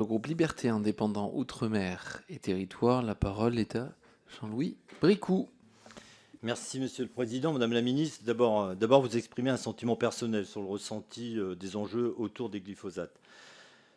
Le groupe Liberté Indépendant Outre-mer et Territoire, la parole est à Jean-Louis Bricout. Merci Monsieur le Président. Madame la Ministre, d'abord vous exprimez un sentiment personnel sur le ressenti des enjeux autour des glyphosates.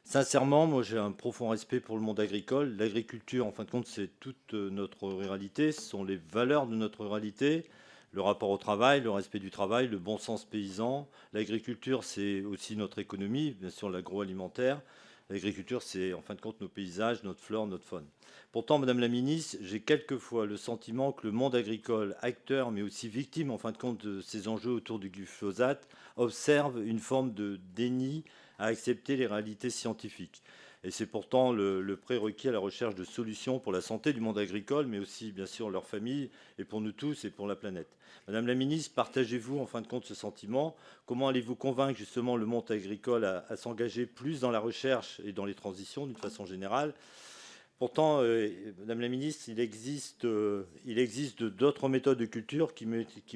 Sincèrement, moi j'ai un profond respect pour le monde agricole. L'agriculture, en fin de compte, c'est toute notre ruralité, ce sont les valeurs de notre ruralité, le rapport au travail, le respect du travail, le bon sens paysan. L'agriculture, c'est aussi notre économie, bien sûr l'agroalimentaire. L'agriculture, c'est en fin de compte nos paysages, notre flore, notre faune. Pourtant, Madame la Ministre, j'ai quelquefois le sentiment que le monde agricole, acteur mais aussi victime en fin de compte de ces enjeux autour du glyphosate, observe une forme de déni à accepter les réalités scientifiques. Et c'est pourtant le prérequis à la recherche de solutions pour la santé du monde agricole, mais aussi bien sûr leurs familles, et pour nous tous et pour la planète. Madame la Ministre, partagez-vous en fin de compte ce sentiment? Comment allez-vous convaincre justement le monde agricole à s'engager plus dans la recherche et dans les transitions d'une façon générale? Pourtant, Madame la Ministre, il existe d'autres méthodes de culture qui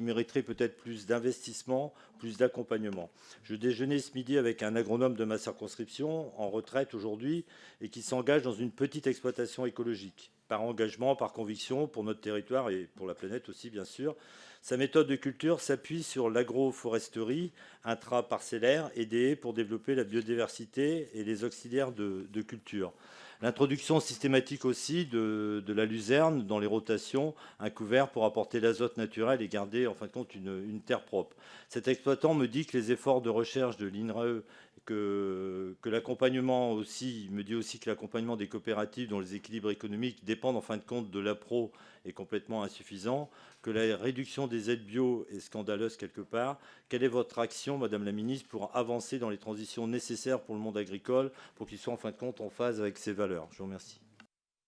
mériteraient peut-être plus d'investissement, plus d'accompagnement. Je déjeunais ce midi avec un agronome de ma circonscription, en retraite aujourd'hui, et qui s'engage dans une petite exploitation écologique, par engagement, par conviction, pour notre territoire et pour la planète aussi, bien sûr. Sa méthode de culture s'appuie sur l'agroforesterie intraparcellaire et des haies pour développer la biodiversité et les auxiliaires de culture. L'introduction systématique aussi de la luzerne dans les rotations, un couvert pour apporter l'azote naturel et garder en fin de compte une terre propre. Cet exploitant me dit que les efforts de recherche de l'INRAE, que l'accompagnement aussi, il me dit aussi que l'accompagnement des coopératives dont les équilibres économiques dépendent en fin de compte de l'appro est complètement insuffisant, que la réduction des aides bio est scandaleuse quelque part. Quelle est votre action, Madame la Ministre, pour avancer dans les transitions nécessaires pour le monde agricole, pour qu'il soit en fin de compte en phase avec ses valeurs? Je vous remercie.